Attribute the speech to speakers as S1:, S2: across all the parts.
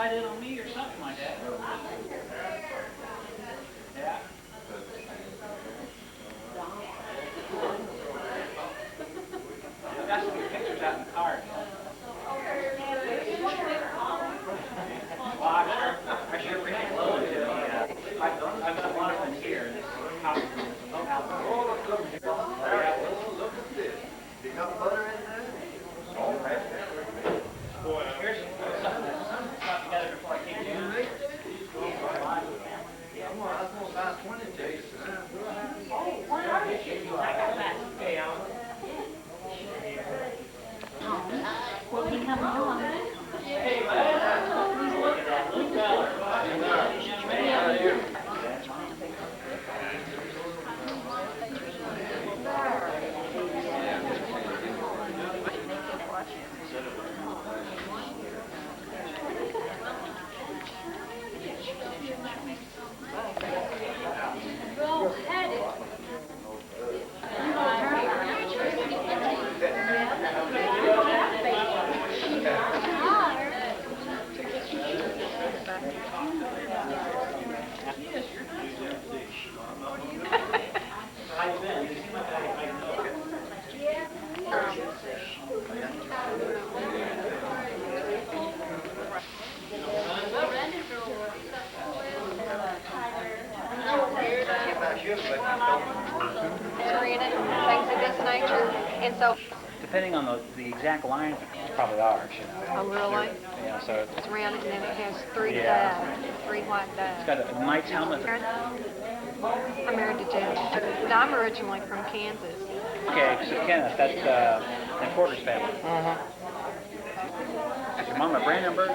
S1: right in on me or something like that. Yeah. Got some good pictures out in the car. Well, I sure appreciate those. I've got a lot of them here. This house.
S2: Oh, look at this. You got butter in there? Oh, that's
S1: Here's something that's got together before I came down.
S2: I'm gonna buy 20 days.
S1: Oh, where are you? I got that. Hey, Alan.
S3: Will he come along?
S1: Hey, bud. Look at that little fella. Depending on the exact line, it's probably ours, you know.
S4: Oh, really?
S1: Yeah, so
S4: It's rounded and then it has three white
S1: it's
S4: dyes.
S1: got a knight's helmet.
S4: I'm married to Jim. No, I'm originally from Kansas.
S1: Okay, so Kenneth, that's the Porter's family. Is your mom a Brandenburg?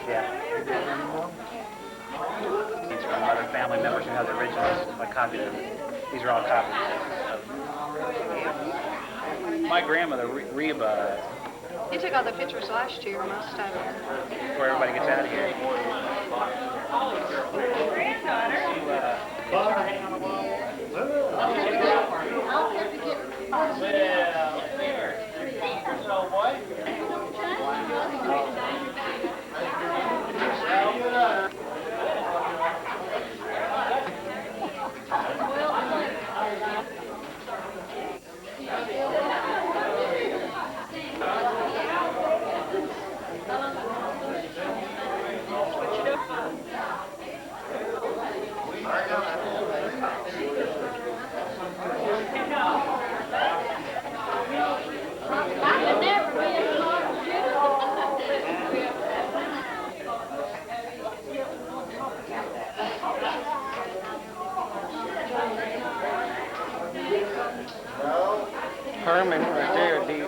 S1: Yeah. These are from other family members who have the originals. I copied them. These are all copies. My grandmother, Reba.
S4: You took all the pictures last year, most of them.
S1: Before everybody gets out of here.
S3: Granddaughter.
S1: Well, boy.
S5: Herman right there, dude.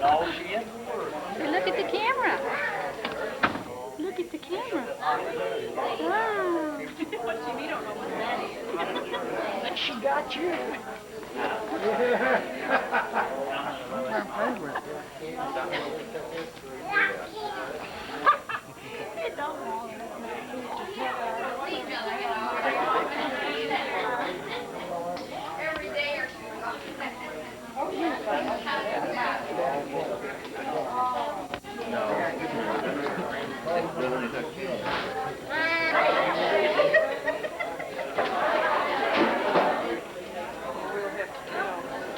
S1: No, she is.
S3: Look at the camera. Look at the camera. Wow.
S5: She got you. Her favorite.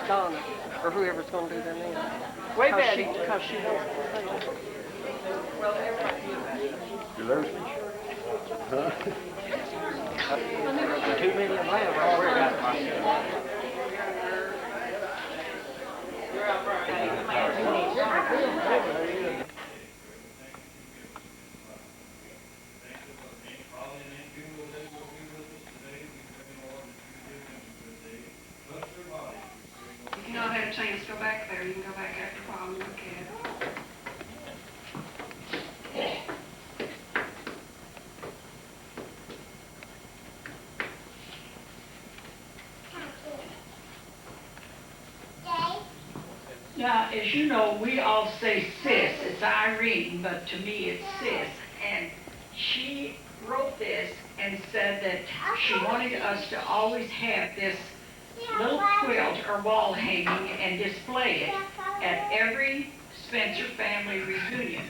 S5: Donna, or whoever's going to do their nails.
S4: Way better.
S5: Because she knows the Too many of them have.
S4: If you not had a chance to go back there, you can go back after a while and look at it.
S6: as you know, we all say sis. It's Irene, but to me it's sis. And she wrote this and said that she wanted us to always have this little quilt or wall hanging and display it at every Spencer family reunion.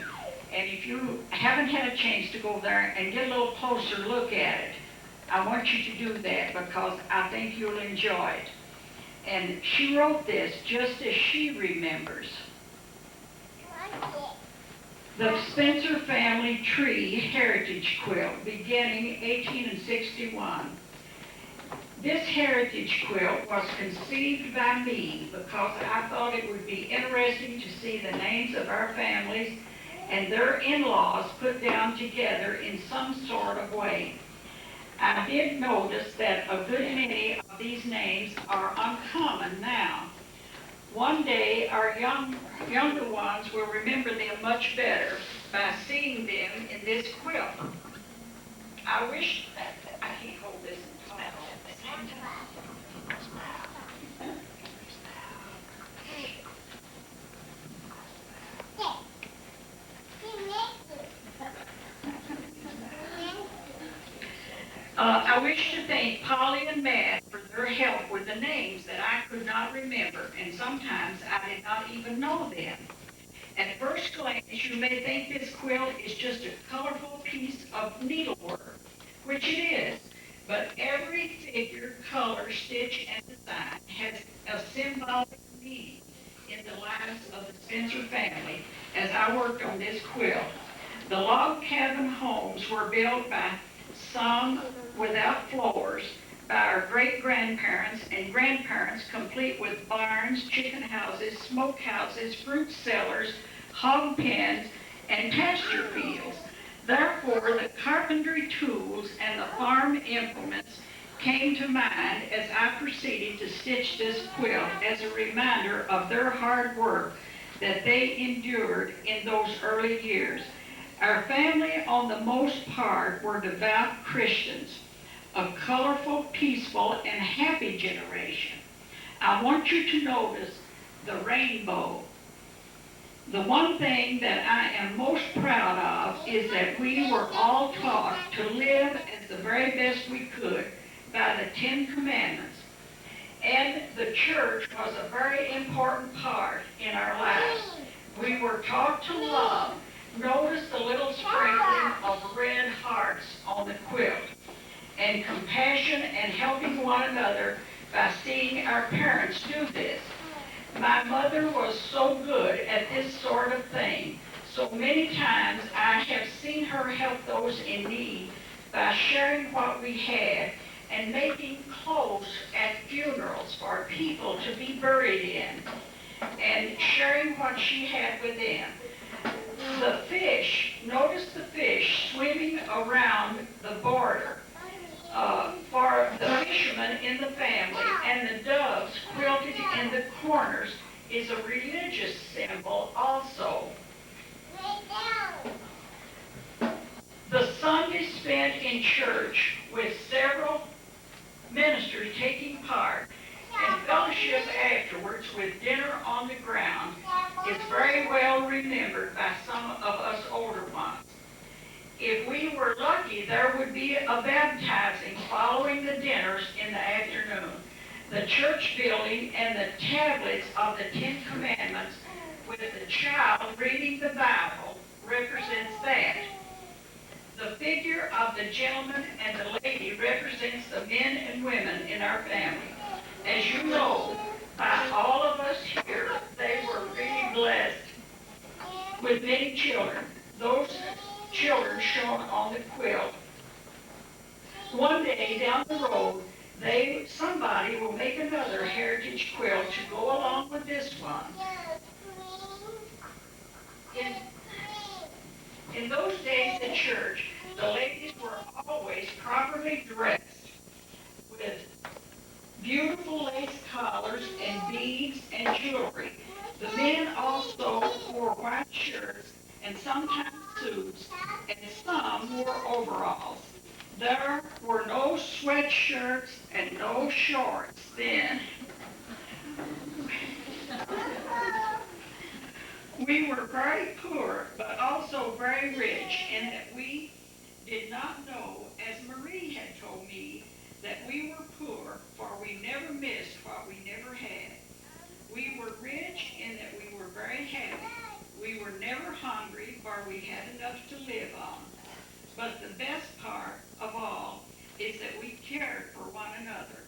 S6: And if you haven't had a chance to go there and get a little closer look at it, I want you to do that because I think you'll enjoy it. And she wrote this just as she remembers. The Spencer Family Tree Heritage Quilt, beginning 1861. This heritage quilt was conceived by me because I thought it would be interesting to see the names of our families and their in-laws put down together in some sort of way. I did notice that a good many of these names are uncommon now. One day, our younger ones will remember them much better by seeing them in this quilt. I wish that I can't hold this and talk at the same time. I wish to thank Polly and Matt for their help with the names that I could not remember, and sometimes I did not even know them. At first glance, you may think this quilt is just a colorful piece of needlework, which it is, but every figure, color, stitch, and design has a symbolic meaning in the lives of the Spencer family as I worked on this quilt. The log cabin homes were built by some without floors by our great-grandparents and grandparents, complete with barns, chicken houses, smoke houses, fruit cellars, hog pens, and pasture fields. Therefore, the carpentry tools and the farm implements came to mind as I proceeded to stitch this quilt as a reminder of their hard work that they endured in those early years. Our family, on the most part, were devout Christians, a colorful, peaceful, and happy generation. I want you to notice the rainbow. The one thing that I am most proud of is that we were all taught to live as the very best we could by the Ten Commandments. And the church was a very important part in our lives. We were taught to love. Notice the little sprinkling of red hearts on the quilt, and compassion and helping one another by seeing our parents do this. My mother was so good at this sort of thing. So many times I have seen her help those in need by sharing what we had and making clothes at funerals for people to be buried in, and sharing what she had with them. The fish, notice the fish swimming around the border for the fishermen in the family, and the doves quilted in the corners is a religious symbol also. The Sunday spent in church with several ministers taking part and fellowship afterwards with dinner on the ground is very well remembered by some of us older ones. If we were lucky, there would be a baptizing following the dinners in the afternoon. The church building and the tablets of the Ten Commandments with the child reading the Bible represents that. The figure of the gentleman and the lady represents the men and women in our family. As you know, by all of us here, they were really blessed with many children. Those children shown on the quilt. One day down the road, somebody will make another heritage quilt to go along with this one. In those days at church, the ladies were always properly dressed with beautiful lace collars and beads and jewelry. The men also wore white shirts and sometimes suits, and some wore overalls. There were no sweatshirts and no shorts then. We were very poor, but also very rich in that we did not know, as Marie had told me, that we were poor, for we never missed what we never had. We were rich in that we were very happy. We were never hungry, for we had enough to live on. But the best part of all is that we cared for one another.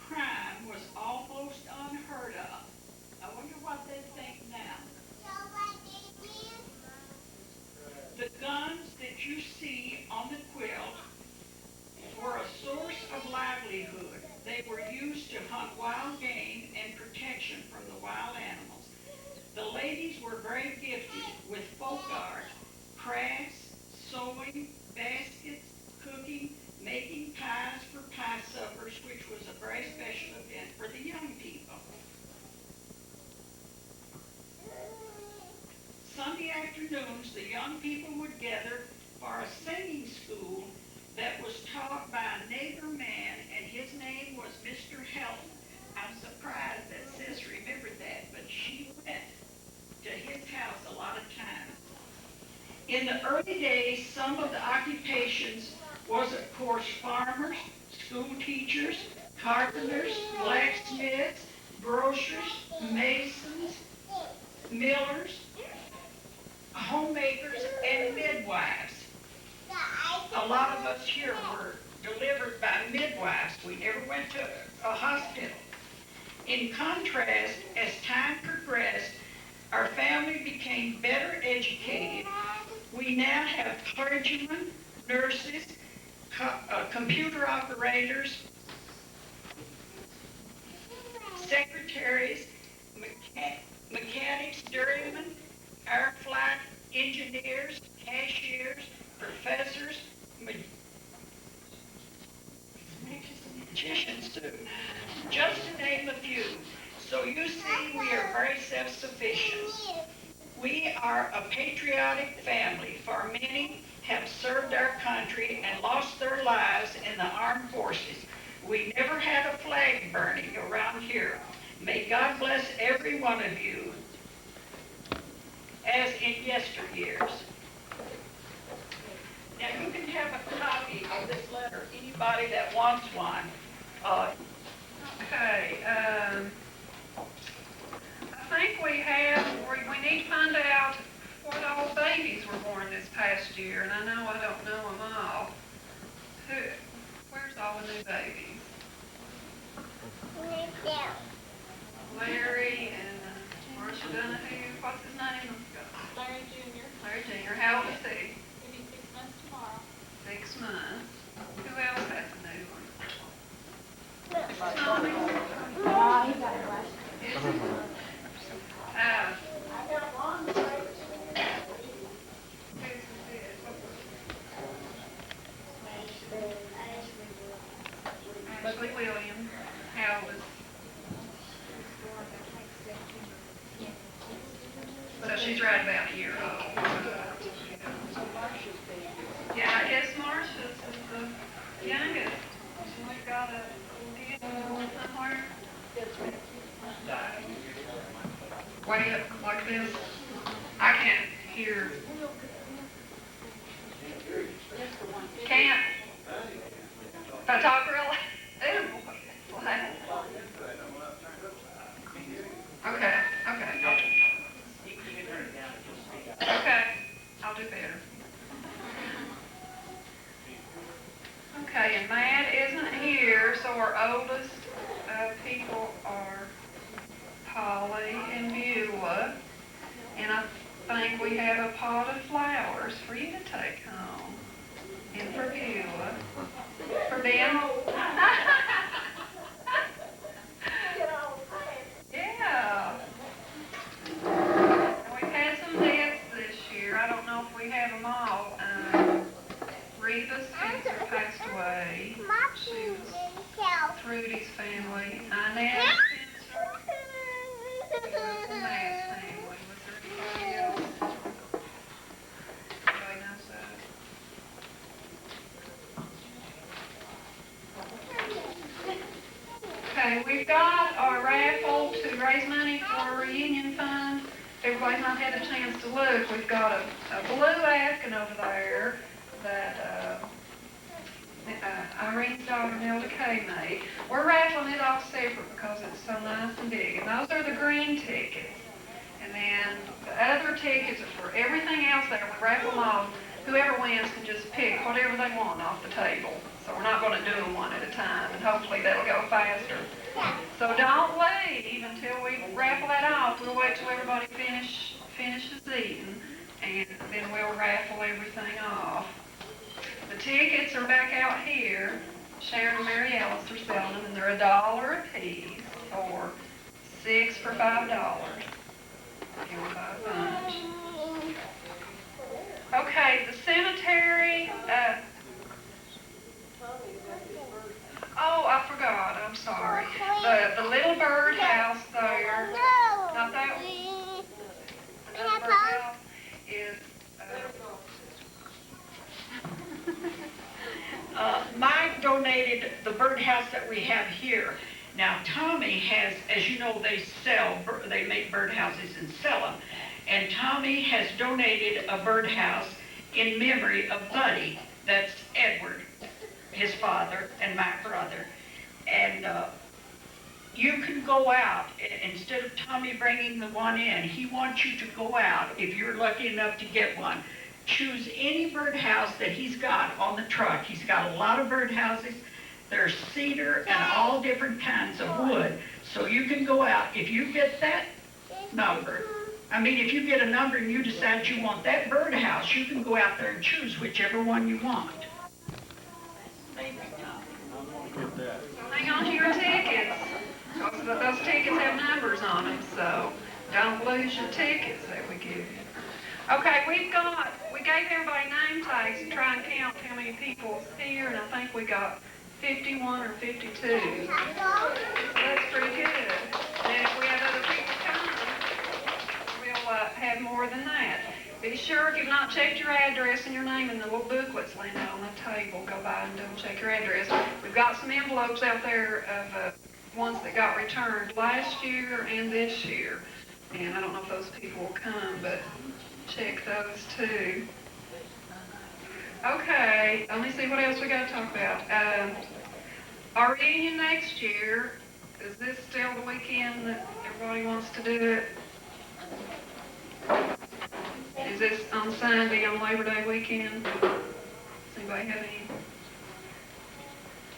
S6: Crime was almost unheard of. I wonder what they think now. The guns that you see on the quilt were a source of livelihood. They were used to hunt wild game and protection from the wild animals. The ladies were very gifted with folk art, crafts, sewing, baskets, cooking, making pies for pie suppers, which was a very special event for the young people. Sunday afternoons, the young people would gather for a singing school that was taught by a neighbor man, and his name was Mr. Helen. I'm surprised that Sis remembered that, but she went to his house a lot of times. In the early days, some of the occupations was, of course, farmers, school teachers, carpenters, blacksmiths, grocers, masons, millers, homemakers, and midwives. A lot of us here were delivered by midwives. We never went to a hospital. In contrast, as time progressed, our family became better educated. We now have clergymen, nurses, computer operators, secretaries, mechanics, dairymen, air flight engineers, cashiers, professors, magicians too, just to name a few. So you see, we are very self-sufficient. We are a patriotic family, for many have served our country and lost their lives in the armed forces. We never had a flag burning around here. May God bless every one of you, as in yesteryears. Now you can have a copy of this letter, anybody that wants one.
S4: Okay, I think we need to find out what all babies were born this past year, and I know I don't know them all. Where's all the new babies? Larry and Marcia Donahue, what's his name?
S3: Larry Jr.
S4: Larry Jr., how old is he?
S3: He'll be 6 months tomorrow.
S4: 6 months. Who else has a new one?
S3: Oh, he got it last year.
S4: Ashley Williams, how old is so she's right about a year old. Yeah, I guess Marsha's is the youngest. We've got a kid somewhere. Way up like this. I can't hear. Can't. If I talk real loud. Okay. Okay, I'll do better. Okay, and Matt isn't here, so our oldest people are Polly and Beulah. And I think we have a pot of flowers for you to take home. And for Beulah. For Ben. Yeah. We've had some deaths this year. I don't know if we have them all. Reba Spencer passed away. She was Trudy's family. Inez Spencer was the Matt's family. Was there anybody else? Anybody knows that? Okay, we've got our raffle to raise money for a reunion fund. everybody's not had a chance to look, we've got a blue Afghan over there that, Irene's daughter Nelda Kay made. We're raffling it off separate because it's so nice and big. And those are the green tickets. And then the other tickets are for everything else there. We raffle them off. Whoever wins can just pick whatever they want off the table. So we're not going to do them one at a time, and hopefully that'll go faster. So don't leave until we raffle that off. We'll wait till everybody finishes eating, and then we'll raffle everything off. The tickets are back out here. Sharon and Mary Alice are selling them, and they're $1 a piece, or 6 for $5. You want to buy a bunch. Okay, the cemetery, oh, I forgot, I'm sorry. The little bird house there, not that one. The little bird house is,
S6: Mike donated the birdhouse that we have here. Now, Tommy has, as you know, they make birdhouses and sell them. And Tommy has donated a birdhouse in memory of Buddy. That's Edward, his father, and my brother. And you can go out, instead of Tommy bringing the one in, he wants you to go out, if you're lucky enough to get one. Choose any birdhouse that he's got on the truck. He's got a lot of birdhouses. There's cedar and all different kinds of wood. So you can go out, if you get that number, if you get a number and you decide you want that birdhouse, you can go out there and choose whichever one you want.
S4: hang on to your tickets, because those tickets have numbers on them, so don't lose your tickets that we give you. Okay, we gave everybody name tags to try and count how many people's here, and I think we got 51 or 52. So that's pretty good. And if we have other people coming, we'll have more than that. Be sure, if you've not checked your address and your name in the little booklets laying out on the table, go by and double check your address. We've got some envelopes out there of ones that got returned last year and this year. And I don't know if those people will come, but check those too. Okay, let me see what else we got to talk about. Our reunion next year, is this still the weekend that everybody wants to do it? Is this on Sunday, on Labor Day weekend? Does anybody have any?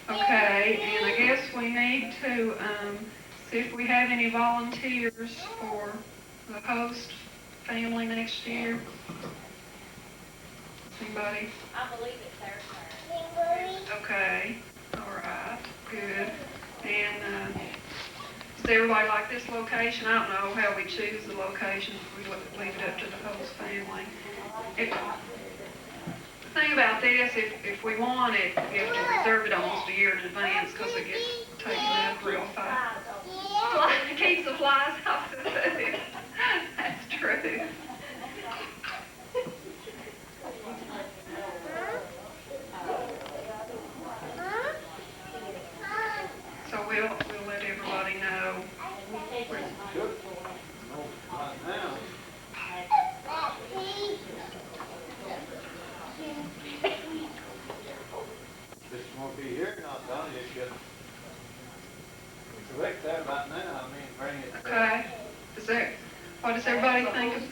S4: Okay, and I guess we need to see if we have any volunteers for the host family next year. Anybody?
S3: I believe it's their turn.
S4: Okay, all right, good. And does everybody like this location? I don't know how we choose the location. We leave it up to the host family. The thing about this, if we want it, we have to reserve it almost a year in advance because it gets taken up real fast. It keeps the flies off the food. That's true. So we'll let everybody know.
S2: This won't be here, not done, you should correct that right now, bring it.
S4: Okay. What does everybody think of?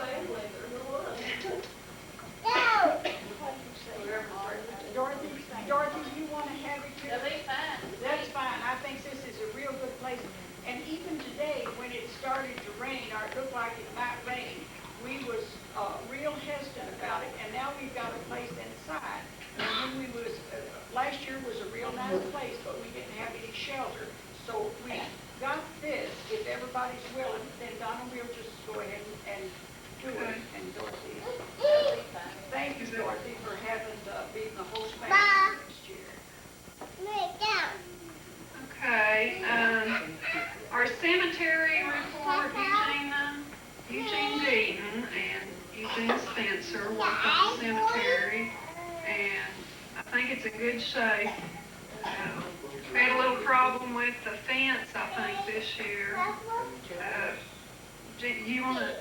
S7: Dorothy, you want to have it here?
S3: It'll be fine.
S7: That's fine. I think this is a real good place. And even today, when it started to rain, or it looked like it might rain, we was real hesitant about it. And now we've got a place inside. And when we was, last year was a real nice place, but we didn't have any shelter. So we got this. If everybody's willing, then Donna will just go ahead and do it. And Dorothy, thank you, Dorothy, for having being the host family next year.
S4: Okay. Our cemetery report, Eugene Deaton and Eugene Spencer worked at the cemetery, and I think it's in good shape. We had a little problem with the fence, I think, this year. You want to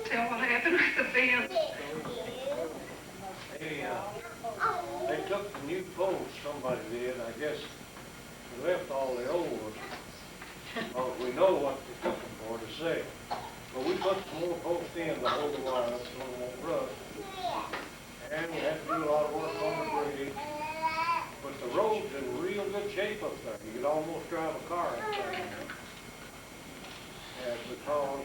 S4: tell what happened with the fence.
S8: They took the new posts, somebody did, I guess they left all the old ones. We know what they took them for to sell. But we put some more posts in to hold the wire up so it won't rust. And we had to do a lot of work on the bridge. But the road's in real good shape up there. You could almost drive a car up there. And because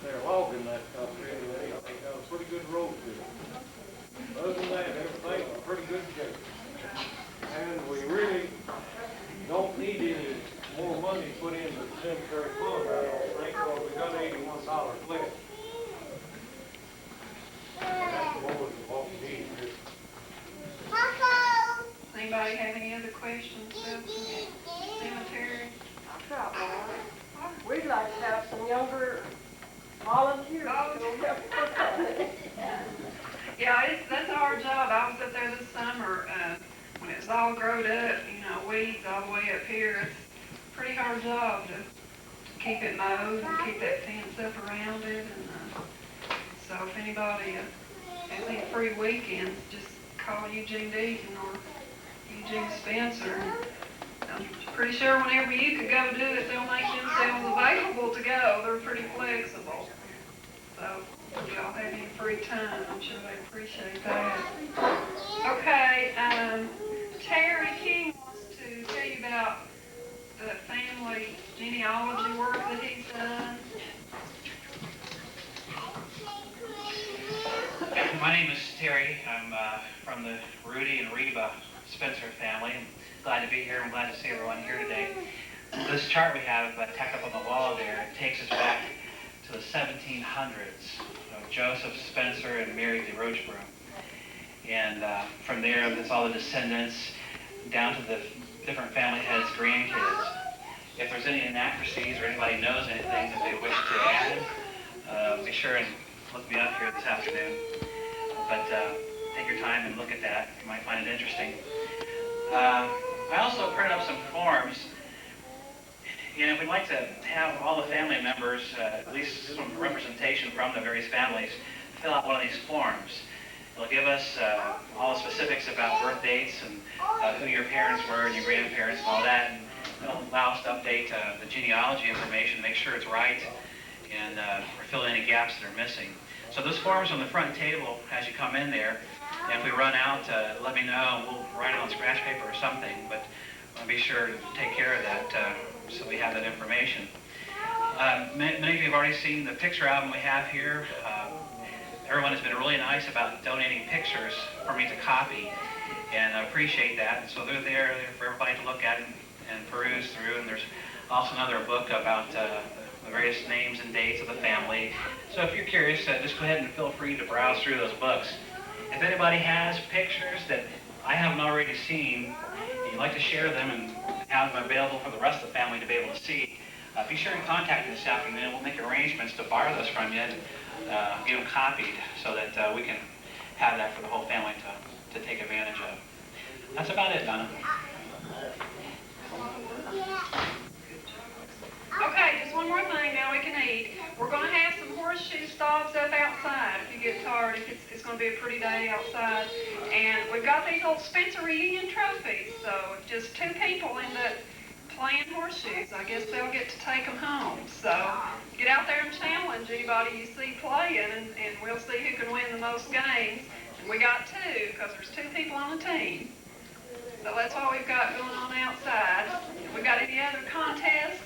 S8: they're logging that country, and they got a pretty good road to it. Other than that, everything's in pretty good shape. And we really don't need any more money put into the cemetery fund, I don't think, because we got $81 left. That's more than what we need.
S4: Anybody have any other questions about the cemetery?
S5: I've got one. We'd like to have some younger volunteers.
S4: Yeah, that's our job. I was up there this summer, when it was all growed up, weeds all the way up here. It's a pretty hard job to keep it mowed and keep that fence up around it. And so if anybody has any free weekends, just call Eugene Deaton or Eugene Spencer. I'm pretty sure whenever you could go do it, they'll make themselves available to go. They're pretty flexible. So if y'all have any free time, I'm sure they appreciate that. Okay, Terry King wants to tell you about the family genealogy work that he's done.
S1: My name is Terry. I'm from the Rudy and Reba Spencer family. I'm glad to be here. I'm glad to see everyone here today. This chart we have tacked up on the wall there takes us back to the 1700s. Joseph Spencer and Mary de Rochebroom. And from there, it's all the descendants down to the different family heads' grandkids. If there's any inaccuracies or anybody knows anything that they wish to add, be sure and look me up here this afternoon. But take your time and look at that. You might find it interesting. I also printed up some forms. We'd like to have all the family members, at least some representation from the various families, fill out one of these forms. It'll give us all the specifics about birth dates and who your parents were and your grandparents and all that. And it'll allow us to update the genealogy information, make sure it's right, and fill in any gaps that are missing. So those forms on the front table as you come in there, and if we run out, let me know. We'll write it on scratch paper or something, but I'll be sure to take care of that so we have that information. Many of you have already seen the picture album we have here. Everyone has been really nice about donating pictures for me to copy, and I appreciate that. And so they're there for everybody to look at and peruse through. And there's also another book about the various names and dates of the family. So if you're curious, just go ahead and feel free to browse through those books. If anybody has pictures that I haven't already seen, and you'd like to share them and have them available for the rest of the family to be able to see, be sure and contact me this afternoon. We'll make arrangements to borrow those from you and get them copied so that we can have that for the whole family to take advantage of. That's about it, Donna.
S4: Okay, just one more thing now we can eat. We're going to have some horseshoe stalks up outside if you get tired. It's going to be a pretty day outside. And we've got these old Spencer reunion trophies. So if just 2 people end up playing horseshoes, I guess they'll get to take them home. So get out there and challenge anybody you see playing, and we'll see who can win the most games. And we got 2 because there's 2 people on the team. So that's what we've got going on outside. Have we got any other contests?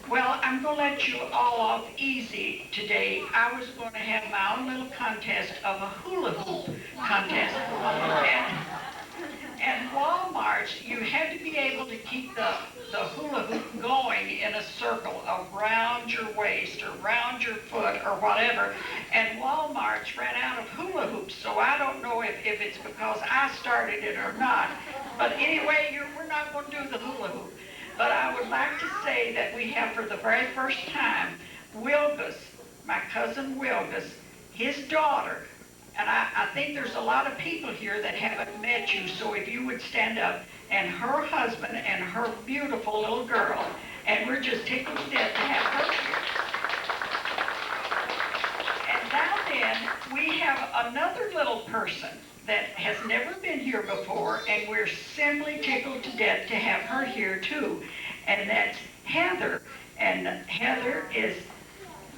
S6: Well, I'm going to let you all off easy today. I was going to have my own little contest of a hula hoop contest. And Walmart, you had to be able to keep the hula hoop going in a circle around your waist or around your foot or whatever. And Walmart ran out of hula hoops, so I don't know if it's because I started it or not. But anyway, we're not going to do the hula hoop. But I would like to say that we have for the very first time, Wilgus, my cousin Wilgus, his daughter, and I think there's a lot of people here that haven't met you, so if you would stand up, and her husband and her beautiful little girl, and we're just tickled to death to have her here. another little person that has never been here before, and we're simply tickled to death to have her here too. And that's Heather. And Heather is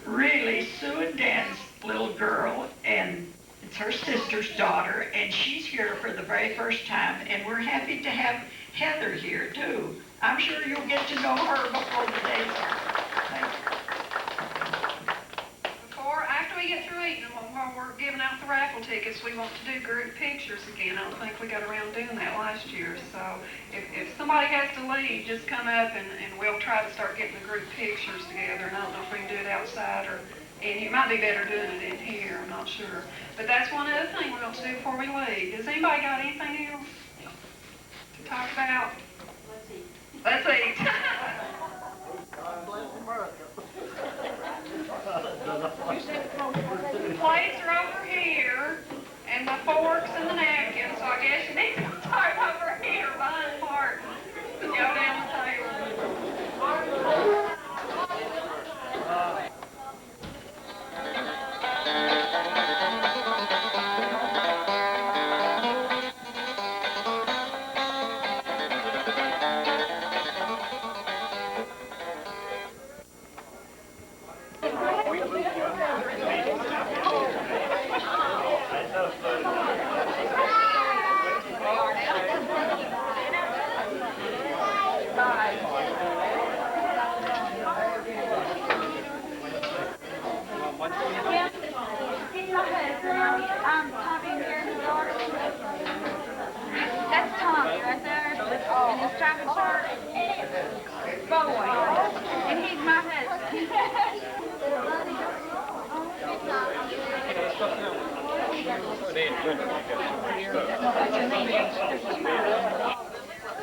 S6: really Sue and Dan's little girl, and it's her sister's daughter, and she's here for the very first time, and we're happy to have Heather here too. I'm sure you'll get to know her before the day's up. Thank you.
S4: After we get through eating, while we're giving out the raffle tickets, we want to do group pictures again. I don't think we got around doing that last year, so if somebody has to leave, just come up and we'll try to start getting the group pictures together. And I don't know if we can do it outside and it might be better doing it in here, I'm not sure. But that's one other thing we want to do before we leave. Has anybody got anything else to talk about? Let's eat. The plates are over here, and the forks and the napkins, so I guess you need to start over here behind Martin. Go down the table.
S3: That's Tommy right there, and he's driving short. Boy, and he's my husband.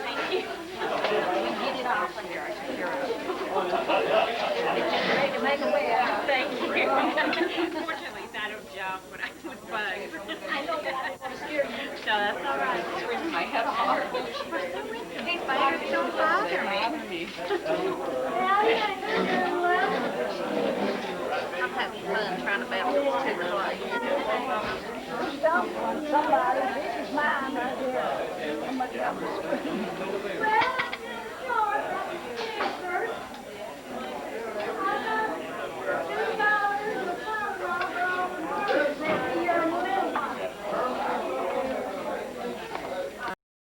S3: Thank you. Get it off of here. I took care of it. Make a way out. Thank you. Unfortunately, it's out of job when I was bugs. I know that. No, that's all right. It's really my head hard. These spiders don't bother me. I'm having fun trying to balance two plates. Somebody, this is mine right here.